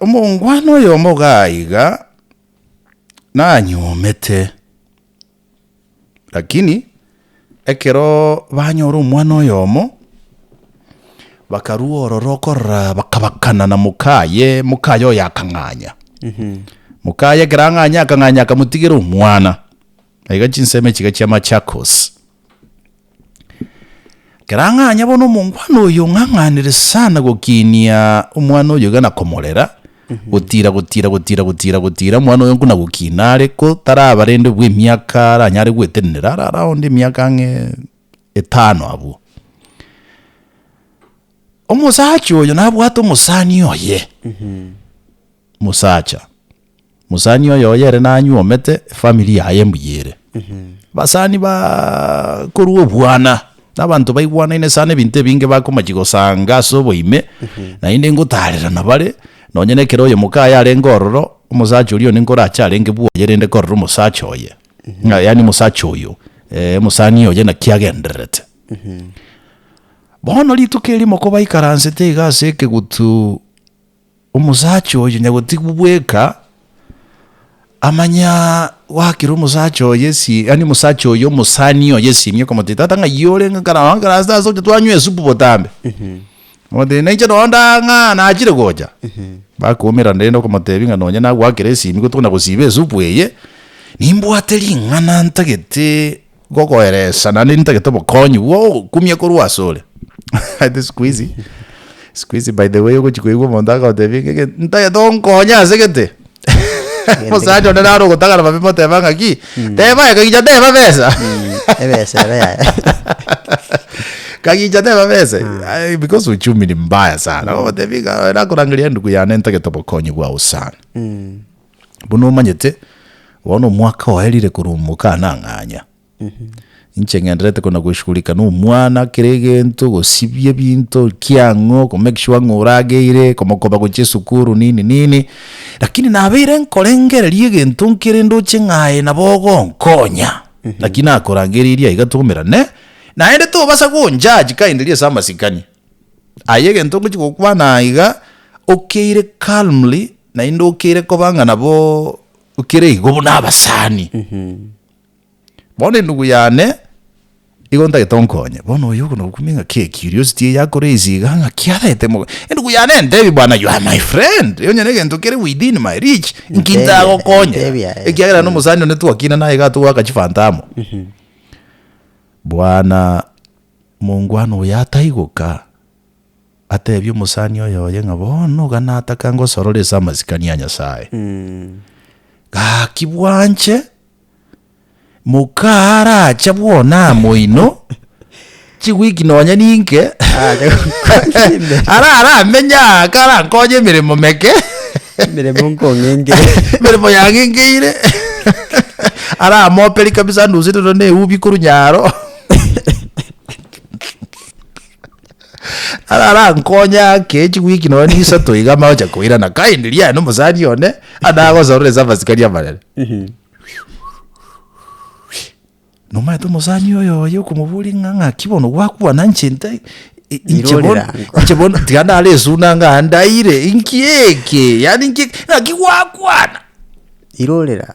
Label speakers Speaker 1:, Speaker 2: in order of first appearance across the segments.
Speaker 1: Omongwano yomo gaiga na nyomete lakini ekero banyora omwana oyomo bakaruwa ororokora bakabakana na mukaye oyo akang'anya mukaye ekero ang'anya akamutigera omwana aiga chinseme chiga chia Machakos ekero ang'anya bono omongwana oyo ng'ang'anire sana gokinia omwana oyo gana komorera gutira mwana oyo nkuna gukinare ko tarabarende bwe miaka aranyare gwetenera around miaka 5 abo omusacha oyo nabwata omusani oye musani oyo yere nanyomete family yaye mbuyere basani ba koruo bwana n'abantu baigwanaine sana ebintu ebinge bakomagigosanga soboime na inde ngotarira nabare nonye nekero oyo mukaya arenga ororo omusacha orio ninkoracha arenge bwoyerende korora omusacha oye yani musacha oyo musani oye na kiagenderete bono rituko erimo ko baikaransete igase ekegutu omusacha oyo nyagotigubweka amanya wakira omusacha oyo yani musacha oyo musani oyo simye komotita tanga yore ngakara sta so twanywe supu botambe mode naiche ronda nga na achire goja bakomera ndendo komotebinga nonya na gwakire simi gutuna gusibe supu eye nimbwateri ngana ntagete gogoeresa na nintagete bokonyu wo kumye korwasole ate squeezy by the way ugochikuigwa mondaga otebinga ntaye donkonya segete musacha onde naro gotagara mapimo tebanga ki teba ekagija teba besa kagija teba besa because uchumi ni mbaya sana otebinga nakurangiria ndugu yane ntagete bokonyu bwa usana buno manyete wono mwaka waherire kurumuka nang'anya inchengenderete kona gushughulika n'omwana kiregento gosibye bintu kiang'o ko make sure ng'urageire komokoba goche sukuru nini lakini nabire nkorengererie gento nkirendo ching'ae nabogo nkonya lakini akorangeriria igatumira ne naende to basa gonjaji kainderie sama sikani aye gento ngikukwana iga okeire calmly na indo okeire kobanga nabo ukire igo n'abasani bone ndugu yane igonda getonkonye bono yuko no kuminga ke curiosity yako rezi ganga kiarete mo ndugu yane ndebi bwana you are my friend yonye nege ntokere within my reach nkinda gokonye ekiagera no musani ne tuakina naye gato wakachifantamo bwana mungwano yataiguka atebyo musani oyo yenga bono ganata kango sorore samazikani anya sae ga kibwanche mukara chabwona moino chiwiki nonya ninke ara menya kara nkoje mirimo meke
Speaker 2: mirimo nkongenge
Speaker 1: mirimo yangengeire ara mopeli kabisa nduzito ne ubi kurunyaro ara nkonya ke chiwiki nonya nisa toiga maoja koira na kaindiria no musani yone adago zorre zavasikaria malele noma to musani oyo yo kumubuli nganga kibono gwakuwa nanchente inchebono tiganda ale sunanga andaire inkieke yani ngakigwakwana
Speaker 2: irolera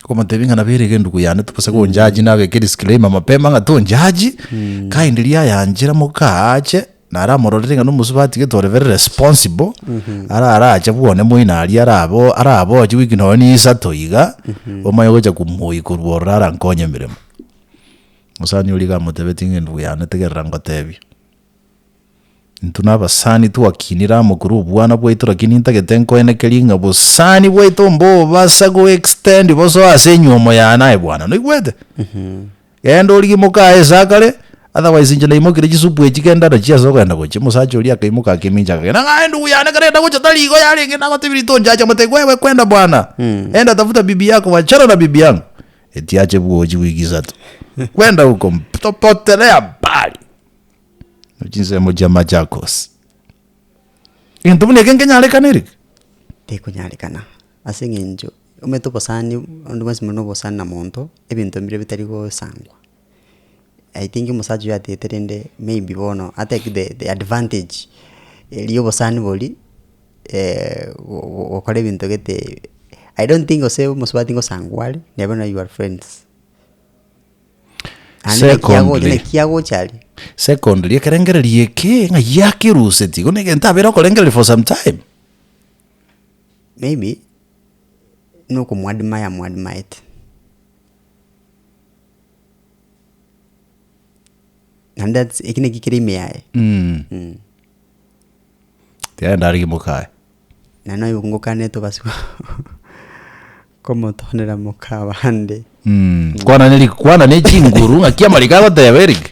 Speaker 1: koma tebinga na berege ndugu yane tupasa ko njaji nawe ke disclaimer mapema nga to njaji kaindiria yanjira mukache nara mororenga no musubati getore very responsible ara acha bwone moina ali arabo jiwiki no ni satoiga omayo goja kumuyi kurborara nkonye miremo musani uliga motivating ndugu yane tegerango tebi ntuna basani tuakinira mukuru bwana bwaitu lakini ntagetenko ene kelinga busani bwaitu mbo basago extend boso asenyomo yana bwana no igwete endo uligi muka ezakale otherwise inje naimokire chisupu echikenda na chia soko enda goche musacha uli akaimuka akiminja na nga ndugu yane karenda gocha taligo yale ngina gotibiri tonja mategwewe kwenda bwana enda tafuta bibi yako wachana na bibi yangu etiache bwoji wigiza tu kwenda huko potelea bali uchinze moja Machakos intumune kenyale kaniri
Speaker 2: teko nyale kana asengenjo umeto posani ndumasi mono posani na monto ebintu mbire bitari go sangwa I think musaji ya teterende maybe bono I take the advantage eliyo posani boli okore bintu gete I don't think ose musubati ngo sangwali never know you are friends. Kiago chali.
Speaker 1: Secondly, ekerengere lieke nga yakiruse tigo negenta bera kolengere for some time.
Speaker 2: Maybe no kumwadmire it. And that's ikine kikiri meae.
Speaker 1: Tia ndari mukai.
Speaker 2: Na no yungukane to basi como tonera mukaba hande.
Speaker 1: Kwana ne chinguru ngakia malikaba teverik.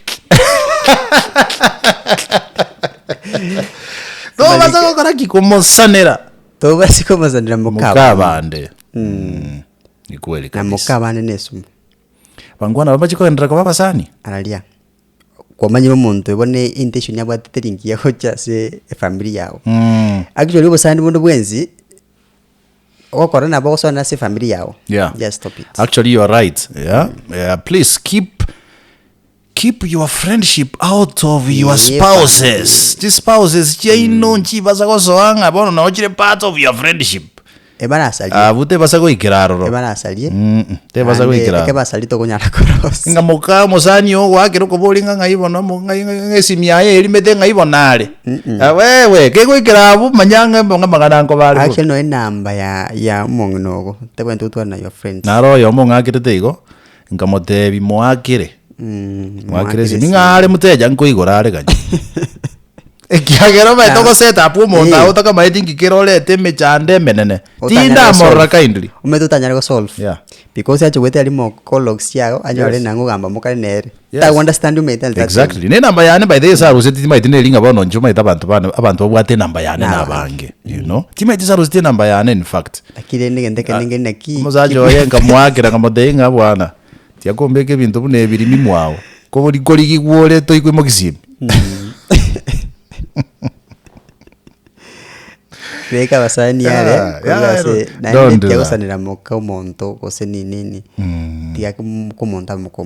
Speaker 1: To basa kokora kikomosanera.
Speaker 2: To basi komosanera mukaba
Speaker 1: ande. Ni kweli kabisa.
Speaker 2: Na mukaba ande nesumu.
Speaker 1: Bangwana babachiko endera kwa basani.
Speaker 2: Analia. Kwa manyi omuntu ebone intention yabo ateringi yakocha se family yao. Actually bosani bondo bwenzi okora na boso na se family yao.
Speaker 1: Yeah.
Speaker 2: Just stop it.
Speaker 1: Actually you are right. Yeah. Please keep your friendship out of your spouses. The spouses jaino nchibaza kosoanga bono na ochire part of your friendship.
Speaker 2: Ebana asali.
Speaker 1: Bute basa ko ikiraro.
Speaker 2: Ebana asali.
Speaker 1: Te basa ko ikiraro.
Speaker 2: Ke basa lito kunyara koros.
Speaker 1: Nga moka mosani yo wakiro ko bolinga ngaibona mo ngesimia ye elimete ngaibonale. Wewe ke ko ikirabo manyanga mbonga magana nko bali.
Speaker 2: Actually no enamba ya mongonogo. Te kwento tu na your friends.
Speaker 1: Naro yo monga kirete igo. Ngamote bi moakire. Moakire siningale muteja nko igorare ganye. Ekiagero me toko setup umuntu utaka maidingi kirolete mechande menene tinda morra kindly
Speaker 2: umetutanyara go solve.
Speaker 1: Yeah,
Speaker 2: because acho wete ali mo collogs yao anyore nango gamba mukale nere ta understand me tell
Speaker 1: exactly ne namba yane by the saru seti maiti nelinga bono njuma ita abantu obwate namba yane nabange you know timaiti saru seti namba yane in fact
Speaker 2: akire ndenge neki
Speaker 1: muzajo yenga mwakira ngamodenga bwana tiakombeke bintu bune birimi mwawo ko buri koligi gwole to ikwe mokisimi.
Speaker 2: Veka basani yale kugase na ndio kusanira moka umonto kose nini tiya kumonta mukomo